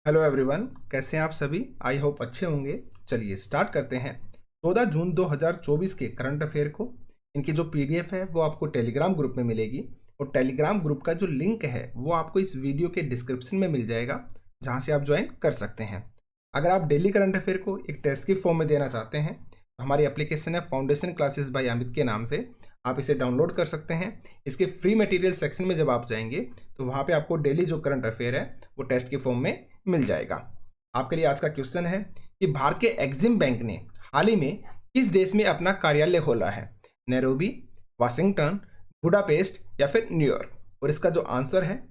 Hello everyone, कैसे हैं आप सभी। आई होप अच्छे होंगे। चलिए स्टार्ट करते हैं। 14 जून 2024 के करंट अफेयर को इनकी जो पीडीएफ है वो आपको टेलीग्राम ग्रुप में मिलेगी और टेलीग्राम ग्रुप का जो लिंक है वो आपको इस वीडियो के डिस्क्रिप्शन में मिल जाएगा, जहां से आप ज्वाइन कर सकते हैं। अगर आप डेली करंट अफेयर को एक टेस्ट की फॉर्म में देना चाहते हैं तो हमारी एप्लीकेशन है फाउंडेशन क्लासेस बाय अमित के नाम से, आप इसे डाउनलोड कर सकते हैं। इसके फ्री मटेरियल सेक्शन में जब आप जाएंगे तो वहाँ पे आपको डेली जो करंट अफेयर है वो टेस्ट की फॉर्म में मिल जाएगा। आपके लिए आज का क्वेश्चन है कि भारत के एक्सिम बैंक ने हाल ही में किस देश में अपना कार्यालय खोला है? नैरोबी, वाशिंगटन, बुडापेस्ट या फिर न्यूयॉर्क। और इसका जो आंसर है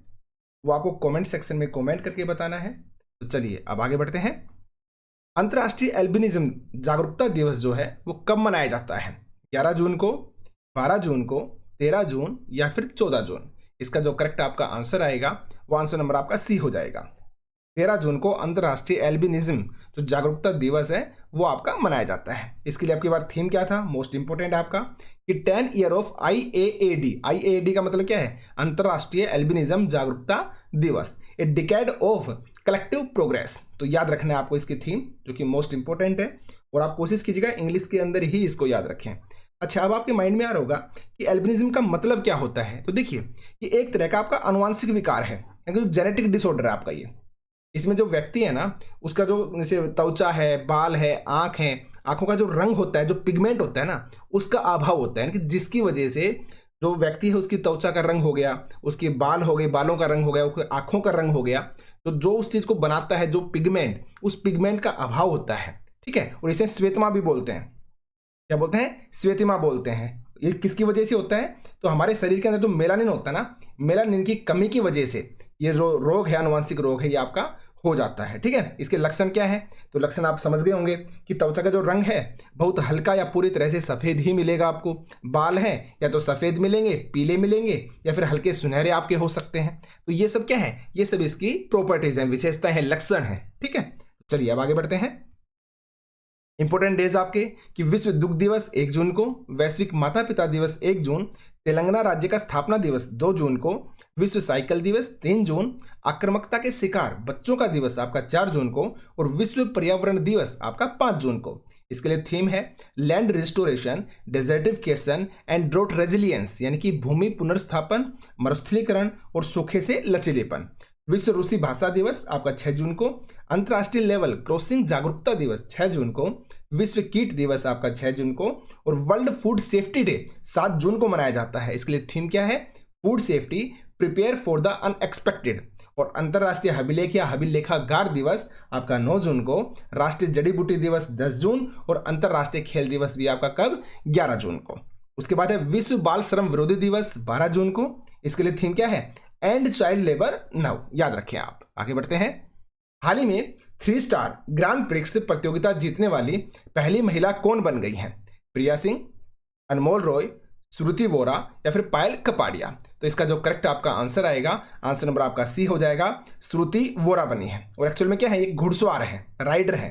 वो आपको कमेंट सेक्शन में कमेंट करके बताना है। तो चलिए अब आगे बढ़ते हैं। अंतर्राष्ट्रीय एल्बिनिज्म जागरूकता दिवस जो है वो कब मनाया जाता है? 11 जून को, 12 जून को, 13 जून या फिर 14 जून। इसका जो करेक्ट आपका आंसर आएगा वो आंसर नंबर आपका सी हो जाएगा। 13 जून को अंतर्राष्ट्रीय एल्बिनिज्म जो जागरूकता दिवस है वो आपका मनाया जाता है। इसके लिए आपकी बार थीम क्या था? मोस्ट इंपोर्टेंट आपका कि 10 ईयर ऑफ IAAD। IAAD का मतलब क्या है? अंतर्राष्ट्रीय एल्बिनिज्म जागरूकता दिवस, a decade of collective progress. तो याद रखना है आपको इसकी थीम, जो कि मोस्ट इंपोर्टेंट है, और आप कोशिश कीजिएगा इंग्लिश के अंदर ही इसको याद रखें। अच्छा, अब आपके माइंड में आ रहा होगा कि एल्बिनिज्म का मतलब क्या होता है। तो देखिए, ये एक तरह का आपका आनुवांशिक विकार है, यानी जो जेनेटिक डिसऑर्डर है आपका ये। इसमें जो व्यक्ति है ना, उसका जो जैसे त्वचा है, बाल है, आंख है, आंखों का जो रंग होता है, जो पिगमेंट होता है ना, उसका अभाव होता है, यानी कि जिसकी वजह से जो व्यक्ति है उसकी त्वचा का रंग हो गया, उसके बाल हो गए, बालों का रंग हो गया, उसकी आंखों का रंग हो गया, तो जो उस चीज को बनाता है, जो पिगमेंट, उस पिगमेंट का अभाव होता है। ठीक है, और इसे श्वेतमा भी बोलते हैं। क्या बोलते हैं? श्वेतिमा बोलते हैं। ये किसकी वजह से होता है? तो हमारे शरीर के अंदर जो मेलानिन होता है ना, मेलानिन की कमी की वजह से ये जो रोग है, आनुवांशिक रोग है, ये आपका हो जाता है। ठीक है, इसके लक्षण क्या है? तो लक्षण आप समझ गए होंगे कि त्वचा का जो रंग है बहुत हल्का या पूरी तरह से सफेद ही मिलेगा आपको। बाल हैं या तो सफेद मिलेंगे, पीले मिलेंगे, या फिर हल्के सुनहरे आपके हो सकते हैं। तो ये सब क्या है? ये सब इसकी प्रॉपर्टीज हैं, विशेषताएं हैं, लक्षण है। ठीक है, चलिए अब आगे बढ़ते हैं। इंपोर्टेंट डेज आपके कि विश्व दुग्ध दिवस 1 जून को, वैश्विक माता पिता दिवस 1 जून, तेलंगाना राज्य का स्थापना दिवस 2 जून को, विश्व साइकिल दिवस 3 जून, आक्रामकता के शिकार बच्चों का दिवस आपका 4 जून को, और विश्व पर्यावरण दिवस आपका 5 जून को। इसके लिए थीम है land restoration, desertification and draught resilience, यानी कि भूमि पुनर्स्थापन, मरुस्थलीकरण और सूखे से लचीलेपन। विश्व रूसी भाषा दिवस आपका 6 जून को, अंतर्राष्ट्रीय लेवल क्रॉसिंग जागरूकता दिवस 6 जून को, विश्व कीट दिवस आपका 6 जून को, और वर्ल्ड फूड सेफ्टी डे 7 जून को मनाया जाता है। इसके लिए थीम क्या है? Food safety, prepare for the unexpected. और अंतर्राष्ट्रीय अभिलेख या अभिलेखागार दिवस आपका 9 जून को, राष्ट्रीय जड़ी बूटी दिवस 10 जून, और अंतर्राष्ट्रीय खेल दिवस भी आपका कब? 11 जून को। उसके बाद है विश्व बाल श्रम विरोधी दिवस 12 जून को। इसके लिए थीम क्या है? And child labour now. याद रखें आप। आगे बढ़ते हैं। हाल ही में 3 स्टार ग्रांड प्रिक्स प्रतियोगिता जीतने वाली पहली महिला कौन बन गई है? प्रिया सिंह, अनमोल रॉय, श्रुति वोरा या फिर पायल कपाड़िया। तो इसका जो करेक्ट आपका आंसर आएगा, आंसर नंबर आपका सी हो जाएगा। श्रुति वोरा बनी है, और एक्चुअल में क्या है? ये घुड़सवार है, राइडर है।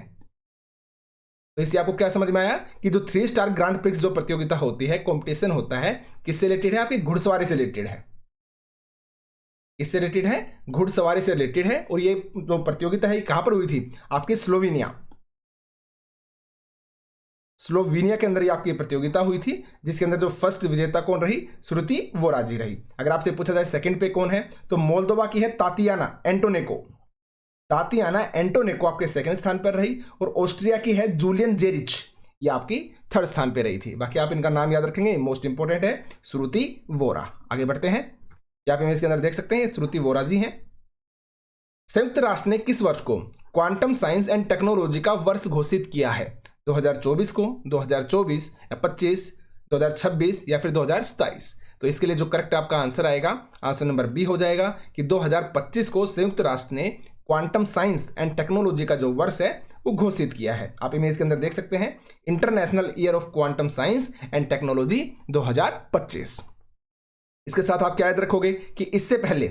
तो इससे आपको क्या समझ में आया कि जो 3 स्टार ग्रांड प्रिक्स जो प्रतियोगिता होती है, कॉम्पिटिशन होता है, किससे रिलेटेड है? आपकी घुड़सवारी से रिलेटेड है। इससे रिलेटेड है, घुड़सवारी से रिलेटेड है। और ये जो प्रतियोगिता है कहां पर हुई थी? आपके स्लोवेनिया के अंदर ये आपकी प्रतियोगिता हुई थी, जिसके अंदर जो फर्स्ट विजेता कौन रही? श्रुति वोरा जी रही। अगर आपसे पूछा जाए सेकंड पे कौन है, तो मोल्दोवा की है तातियाना एंटोनेको। तातियाना एंटोनेको आपके सेकंड स्थान पर रही, और ऑस्ट्रिया की है जूलियन जेरिच, ये आपकी थर्ड स्थान पर रही थी। बाकी आप इनका नाम याद रखेंगे, मोस्ट इंपोर्टेंट है श्रुति वोरा। आगे बढ़ते हैं। क्या आप इमेज के अंदर देख सकते हैं? श्रुति वोरा जी हैं। संयुक्त राष्ट्र ने किस वर्ष को क्वांटम साइंस एंड टेक्नोलॉजी का वर्ष घोषित किया है? 2024 को, 2024 या 25, 2026 या फिर 2027। तो इसके लिए जो करेक्ट आपका आंसर आएगा, आंसर नंबर बी हो जाएगा कि 2025 को संयुक्त राष्ट्र ने क्वांटम साइंस एंड टेक्नोलॉजी का जो वर्ष है वो घोषित किया है। आप इमेज के अंदर देख सकते हैं, international year of quantum science and technology 2025। इसके साथ आप क्या याद रखोगे कि इससे पहले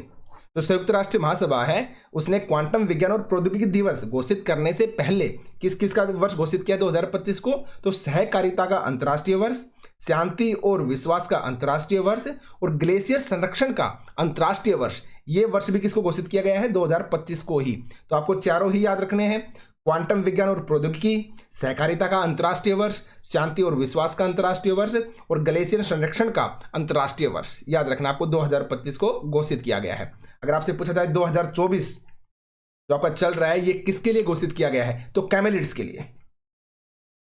जो संयुक्त राष्ट्र महासभा है उसने क्वांटम विज्ञान और प्रौद्योगिकी दिवस घोषित करने से पहले किस किस का वर्ष घोषित किया 2025 को? तो सहकारिता का अंतर्राष्ट्रीय वर्ष, शांति और विश्वास का अंतर्राष्ट्रीय वर्ष और ग्लेशियर संरक्षण का अंतर्राष्ट्रीय वर्ष, ये वर्ष भी किसको घोषित किया गया है? 2025 को ही। तो आपको चारों ही याद रखने हैं, क्वांटम विज्ञान और प्रौद्योगिकी, सहकारिता का अंतर्राष्ट्रीय वर्ष, शांति और विश्वास का अंतर्राष्ट्रीय वर्ष और ग्लेशियर संरक्षण का अंतर्राष्ट्रीय वर्ष। याद रखना आपको 2025 को घोषित किया गया है। अगर आपसे पूछा जाए 2024 जो आपका चल रहा है, ये किसके लिए घोषित किया गया है? तो कैमेलिड्स के लिए।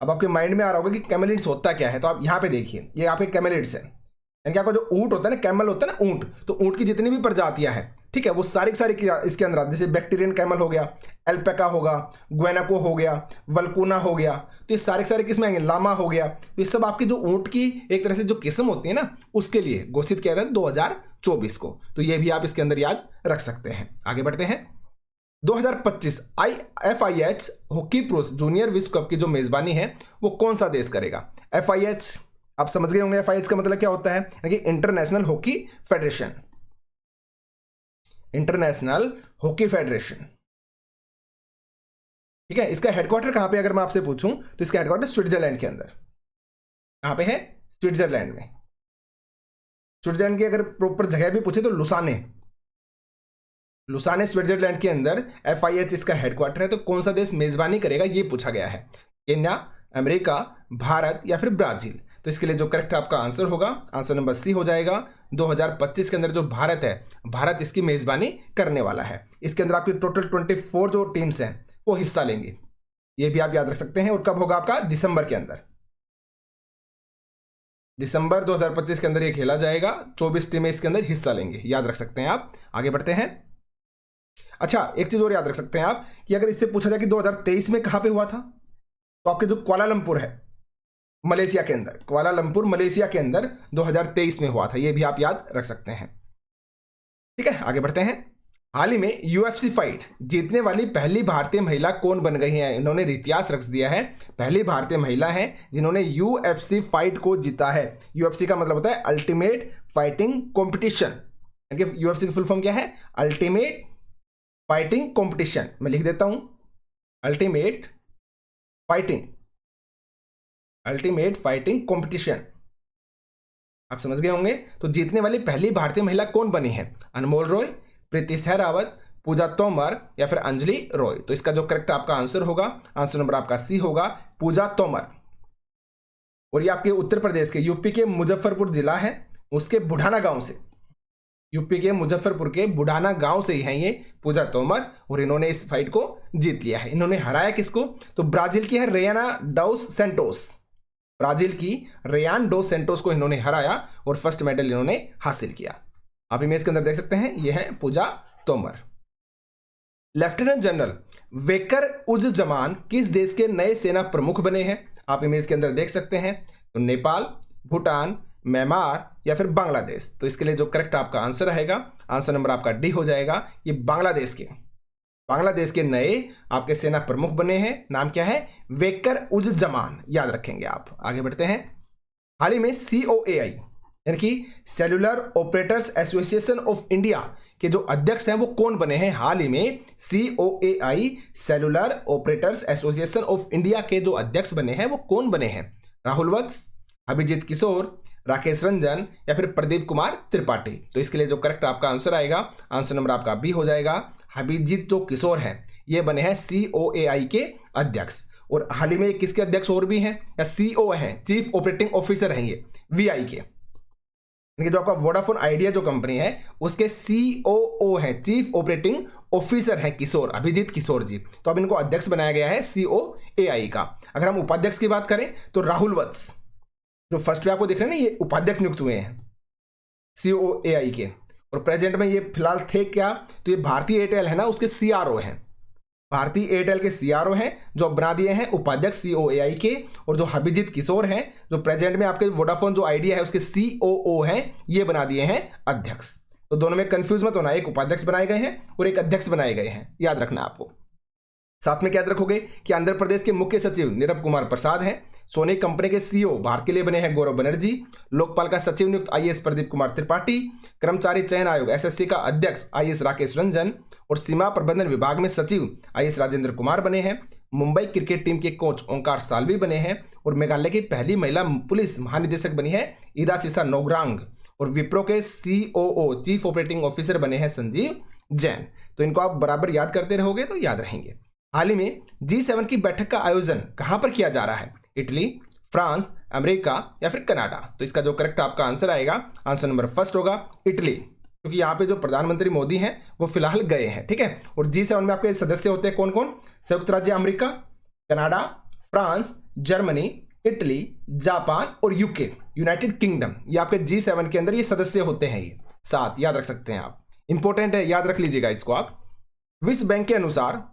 अब आपके माइंड में आ रहा होगा कि कैमेलिड्स होता क्या है, तो आप यहाँ पे देखिए, ये आपके कैमेलिड्स है, यानी आपका जो ऊंट होता है ना, कैमल होता है ना ऊंट, तो ऊंट की जितनी भी प्रजातियां हैं, ठीक है, वो सारी की सारी इसके अंदर आती है। जैसे बैक्टीरियन कैमल हो गया, एल्पेका होगा, ग्वेनाको हो गया, वल्कुना हो गया, तो ये सारे के सारे किस्में आएंगे, लामा हो गया, तो ये सब आपकी जो ऊंट की एक तरह से जो किस्म होती है ना, उसके लिए घोषित किया गया 2024 को। तो ये भी आप इसके अंदर याद रख सकते हैं। आगे बढ़ते हैं। 2025 FIH हॉकी प्रोस जूनियर विश्व कप की जो मेजबानी है वो कौन सा देश करेगा? FIH आप समझ गए होंगे, FIH का मतलब क्या होता है, यानी international hockey federation, international hockey federation, ठीक है। इसका हेडक्वार्टर कहां पे, अगर मैं आपसे पूछूं तो इसका हेडक्वार्टर स्विट्जरलैंड के अंदर। कहां पे है? स्विट्जरलैंड में। स्विट्जरलैंड की अगर प्रॉपर जगह भी पूछे तो लुसाने स्विट्जरलैंड के अंदर FIH इसका हेडक्वार्टर है। तो कौन सा देश मेजबानी करेगा ये पूछा गया है, केन्या, अमेरिका, भारत या फिर ब्राजील। तो इसके लिए जो करेक्ट आपका आंसर होगा, आंसर नंबर सी हो जाएगा। 2025 के अंदर जो भारत है, भारत इसकी मेजबानी करने वाला है। इसके अंदर आपकी टोटल 24 जो टीम्स हैं वो हिस्सा लेंगे, ये भी आप याद रख सकते हैं। और कब होगा आपका? दिसंबर के अंदर, दिसंबर 2025 के अंदर ये खेला जाएगा। 24 टीमें इसके अंदर हिस्सा लेंगे, याद रख सकते हैं आप। आगे बढ़ते हैं। अच्छा, एक चीज और याद रख सकते हैं आप कि अगर इससे पूछा जाए कि 2023 में कहां पे हुआ था, तो आपके जो कुआलालंपुर है मलेशिया के अंदर, कुआलालंपुर मलेशिया के अंदर 2023 में हुआ था, ये भी आप याद रख सकते हैं। ठीक है, आगे बढ़ते हैं। हाल ही में UFC फाइट जीतने वाली पहली भारतीय महिला कौन बन गई है? इन्होंने इतिहास रख दिया है, पहली भारतीय महिला है जिन्होंने UFC फाइट को जीता है। UFC का मतलब होता है अल्टीमेट फाइटिंग कॉम्पिटिशन। UFC की फुल फॉर्म क्या है? Ultimate fighting competition. मैं लिख देता हूं, अल्टीमेट फाइटिंग कॉम्पिटिशन। आप समझ गए होंगे। तो जीतने वाली पहली भारतीय महिला कौन बनी है? अनमोल रॉय, प्रीति सहरावत, पूजा तोमर या फिर अंजलि रॉय। तो इसका जो करेक्ट आपका आंसर होगा, आंसर नंबर आपका सी होगा, पूजा तोमर। और ये आपके उत्तर प्रदेश के यूपी के मुजफ्फरपुर जिला है, उसके बुढ़ाना गांव से, यूपी के मुजफ्फरपुर के बुढ़ाना गांव से ही हैं ये पूजा तोमर। और इन्होंने इस फाइट को जीत लिया है। इन्होंने हराया किसको? तो ब्राजील की है रेयाना डोस सेंटोस, ब्राजील की रेयान डोस सेंटोस को इन्होंने हराया और फर्स्ट मेडल इन्होंने हासिल किया। आप इमेज के अंदर देख सकते हैं, ये है पूजा तोमर। लेफ्टिनेंट जनरल वेकर उज जमान किस देश के नए सेना प्रमुख बने हैं? आप इमेज के अंदर देख सकते हैं। तो नेपाल, भूटान, म्यांमार या फिर बांग्लादेश। तो इसके लिए जो करेक्ट आपका आंसर रहेगा, आंसर नंबर आपका डी हो जाएगा। ये बांग्लादेश के नए आपके सेना प्रमुख बने हैं। नाम क्या है? वेकर उज जमान, याद रखेंगे आप। आगे बढ़ते हैं। हाल ही में COAI यानी कि cellular operators association of India के जो अध्यक्ष हैं वो कौन बने हैं? हाल ही में COAI cellular operators association of India के जो अध्यक्ष बने हैं वो कौन बने हैं? राहुल वत्स, अभिजीत किशोर, राकेश रंजन या फिर प्रदीप कुमार त्रिपाठी। तो इसके लिए जो करेक्ट आपका आंसर आएगा, आंसर नंबर आपका बी हो जाएगा। अभिजीत जो किशोर हैं ये बने हैं COAI के अध्यक्ष। और हाल ही में किसके अध्यक्ष और भी हैं या CO हैं, चीफ ऑपरेटिंग ऑफिसर हैं ये VI के, जो आपका वोडाफोन आइडिया जो कंपनी है उसके COO हैं, चीफ ऑपरेटिंग ऑफिसर हैं किशोर, अभिजीत किशोर जी। तो अब इनको अध्यक्ष बनाया गया है COAI का। अगर हम उपाध्यक्ष की बात करें तो राहुल वत्स जो फर्स्ट पे आपको दिख रहे हैं ना, ये उपाध्यक्ष नियुक्त हुए हैं COAI के। और प्रेजेंट में ये फिलहाल थे क्या? तो ये भारतीय एयरटेल है ना, उसके CRO हैं, भारतीय एयरटेल के CRO हैं जो बना दिए हैं उपाध्यक्ष COAI के। और जो अभिजीत किशोर हैं जो प्रेजेंट में आपके वोडाफोन जो आइडिया है उसके COO हैं, ये बना दिए हैं अध्यक्ष। तो दोनों में कंफ्यूज मत होना, एक उपाध्यक्ष बनाए गए हैं और एक अध्यक्ष बनाए गए हैं, याद रखना आपको। साथ में क्या याद रखोगे कि आंध्र प्रदेश के मुख्य सचिव नीरव कुमार प्रसाद हैं। सोनी कंपनी के सीईओ भारत के लिए बने हैं गौरव बनर्जी। लोकपाल का सचिव नियुक्त आईएएस प्रदीप कुमार त्रिपाठी। कर्मचारी चयन आयोग एसएससी का अध्यक्ष आईएएस राकेश रंजन और सीमा प्रबंधन विभाग में सचिव आईएएस राजेंद्र कुमार बने हैं। मुंबई क्रिकेट टीम के कोच ओंकार साल्वी बने हैं और मेघालय की पहली महिला पुलिस महानिदेशक बनी है इदासिसा नोग्रांग और विप्रो के सीओओ चीफ ऑपरेटिंग ऑफिसर बने हैं संजीव जैन। तो इनको आप बराबर याद करते रहोगे तो याद रहेंगे। हाल ही में G7 की बैठक का आयोजन कहां पर किया जा रहा है? इटली, फ्रांस, अमेरिका या फिर कनाडा? तो इसका जो करेक्ट आपका आंसर आएगा, आंसर नंबर फर्स्ट होगा इटली, क्योंकि यहाँ पे जो प्रधानमंत्री मोदी हैं वो फिलहाल गए हैं, ठीक है। और G7 में आपके सदस्य होते हैं कौन कौन? संयुक्त राज्य America, Canada, France, Germany, Italy, Japan और यूके, यूनाइटेड किंगडम। ये आपके G7 के अंदर ये सदस्य होते हैं। ये 7 याद रख सकते हैं आप, इंपॉर्टेंट है, याद रख लीजिएगा इसको आप। विश्व बैंक के अनुसार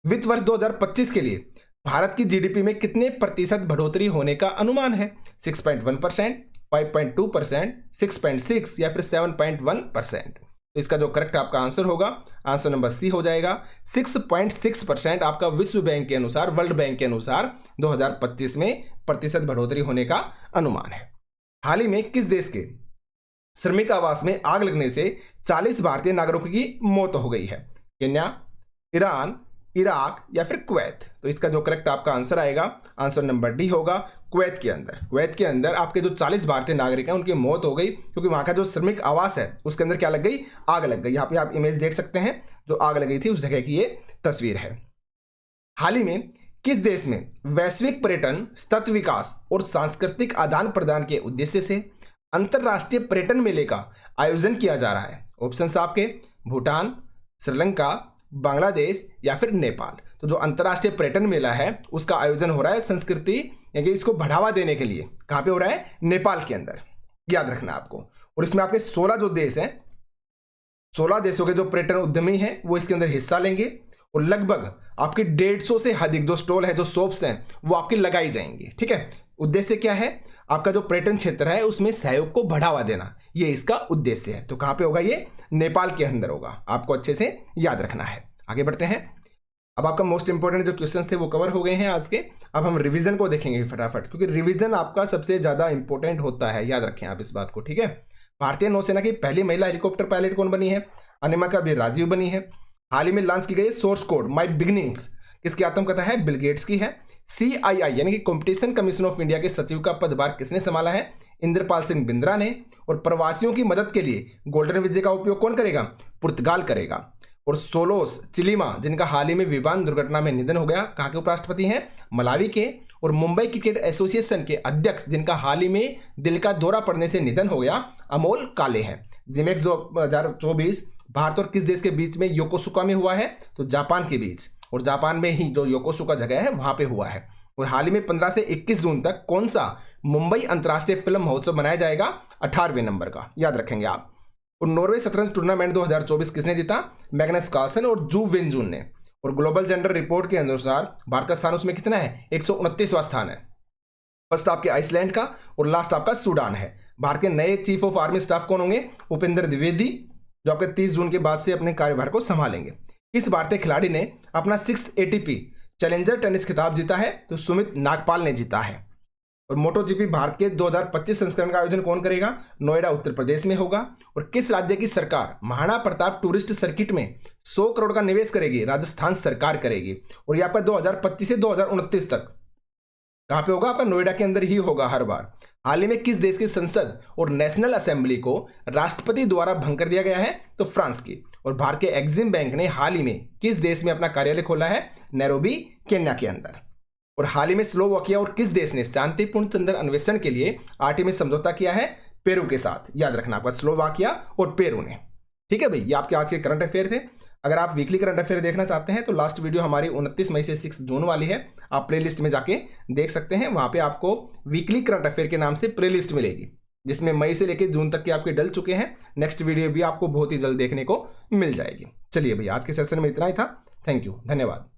वित्त वर्ष 2025 के लिए भारत की जीडीपी में कितने प्रतिशत बढ़ोतरी होने का अनुमान है? 6.1%, 5.2%, 6.6 या फिर 7.1%? तो इसका जो करेक्ट आपका आंसर होगा, आंसर नंबर सी हो जाएगा। 6.6% आपका विश्व बैंक के अनुसार, वर्ल्ड बैंक के अनुसार 2025 में प्रतिशत बढ़ोतरी होने का अनुमान है। हाल ही में किस देश के श्रमिक आवास में आग लगने से 40 भारतीय नागरिकों की मौत हो गई है? केन्या, ईरान, इराक या फिर कुवैत? तो इसका जो करेक्ट आपका आंसर आएगा, आंसर नंबर डी होगा, कुवैत के अंदर। कुवैत के अंदर आपके जो 40 भारतीय नागरिक हैं उनकी मौत हो गई, क्योंकि वहां का जो श्रमिक आवास है उसके अंदर क्या लग गई? आग लग गई। यहाँ पे आप इमेज देख सकते हैं, जो आग लग गई थी उस जगह की ये तस्वीर है। हाल ही में किस देश में वैश्विक पर्यटन, सतत विकास और सांस्कृतिक आदान प्रदान के उद्देश्य से अंतरराष्ट्रीय पर्यटन मेले का आयोजन किया जा रहा है? ऑप्शन आपके भूटान, श्रीलंका, बांग्लादेश या फिर नेपाल। तो जो अंतरराष्ट्रीय पर्यटन मेला है उसका आयोजन हो रहा है संस्कृति यानी इसको बढ़ावा देने के लिए। कहां पे हो रहा है? नेपाल के अंदर, याद रखना आपको। और इसमें आपके 16 जो देश हैं, 16 देशों के जो पर्यटन उद्यमी हैं वो इसके अंदर हिस्सा लेंगे और लगभग आपकी 150 से अधिक जो स्टॉल है, जो शॉप्स हैं वो आपकी लगाई जाएंगी, ठीक है। उद्देश्य क्या है? आपका जो पर्यटन क्षेत्र है उसमें सहयोग को बढ़ावा देना, ये इसका उद्देश्य है। तो कहां पे होगा ये? नेपाल के अंदर होगा। आपको अच्छे से याद रखना है। आगे बढ़ते हैं। अब आपका मोस्ट इंपोर्टेंट जो क्वेश्चंस थे वो कवर हो गए हैं आज के। अब हम रिवीजन को देखेंगे फटाफट, क्योंकि रिवीजन आपका सबसे ज्यादा इंपॉर्टेंट होता है, याद रखें आप इस बात को, ठीक है। भारतीय नौसेना की पहली महिला हेलीकॉप्टर पायलट कौन बनी है? अनिमा राजीव बनी है। हाल ही में लॉन्च की गई सोर्स कोड माई बिगिनिंग्स किसकी आत्मकथा है? बिल गेट्स की है। CII यानी कि कंपटीशन कमीशन ऑफ इंडिया के सचिव का पदभार किसने संभाला है? इंद्रपाल सिंह बिंद्रा ने। और प्रवासियों की मदद के लिए गोल्डन वीजे का उपयोग कौन करेगा? पुर्तगाल करेगा। और सोलोस चिलिमा, जिनका हाल ही में विमान दुर्घटना में निधन हो गया, कहाँ के उपराष्ट्रपति हैं? मलावी के। और मुंबई क्रिकेट एसोसिएशन के अध्यक्ष, जिनका हाल ही में दिल का दौरा पड़ने से निधन हो गया, अमोल काले हैं। जिमेक्स 2024 भारत और किस देश के बीच में योकोसुका में हुआ है? तो जापान के बीच, और जापान में ही जो योकोसुका जगह है वहां पे हुआ है। और हाल ही में 15 से 21 जून तक कौन सा मुंबई अंतर्राष्ट्रीय फिल्म महोत्सव मनाया जाएगा? 18वें नंबर का, याद रखेंगे आप। और नॉर्वे शतरंज टूर्नामेंट 2024 किसने जीता? मैग्नस कार्लसन और जू वेनजून ने। और ग्लोबल जेंडर रिपोर्ट के अनुसार भारत का स्थान उसमें कितना है? 129वां स्थान है। फर्स्ट आपके आइसलैंड का और लास्ट आपका सूडान है। भारत के नए चीफ ऑफ आर्मी स्टाफ कौन होंगे? उपेंद्र द्विवेदी, जो आपके 30 जून के बाद से अपने कार्यभार को संभालेंगे। किस भारतीय खिलाड़ी ने अपना 6th ATP चैलेंजर टेनिस खिताब जीता है? तो सुमित नागपाल ने जीता है। और MotoGP भारत के 2025 संस्करण का आयोजन कौन करेगा? नोएडा उत्तर प्रदेश में होगा। और किस राज्य की सरकार महाराणा प्रताप टूरिस्ट सर्किट में 100 करोड़ का निवेश करेगी? राजस्थान सरकार करेगी। और ये आपका 2025 से 2029 तक कहां पे होगा? आपका नोएडा के अंदर ही होगा हर बार। हाल ही में किस देश की संसद और नेशनल असेंबली को राष्ट्रपति द्वारा भंग कर दिया गया है? तो फ्रांस की। और भारत के एक्सिम बैंक ने हाल ही में किस देश में अपना कार्यालय खोला है? नैरोबी, केन्या के अंदर। और हाल ही में स्लोवाकिया और किस देश ने शांतिपूर्ण चंद्र अन्वेषण के लिए आर्टेमिस समझौता किया है? पेरू के साथ, याद रखना आपका, स्लोवाकिया और पेरू ने, ठीक है भाई। ये आपके आज के करंट अफेयर थे। अगर आप वीकली करंट अफेयर देखना चाहते हैं तो लास्ट वीडियो हमारी 29 मई से 6 जून वाली है, आप प्लेलिस्ट में जाके देख सकते हैं। वहां पे आपको वीकली करंट अफेयर के नाम से प्लेलिस्ट मिलेगी, जिसमें मई से लेकर जून तक के आपके डल चुके हैं। नेक्स्ट वीडियो भी आपको बहुत ही जल्द देखने को मिल जाएगी। चलिए भैया, आज के सेशन में इतना ही था। थैंक यू, धन्यवाद।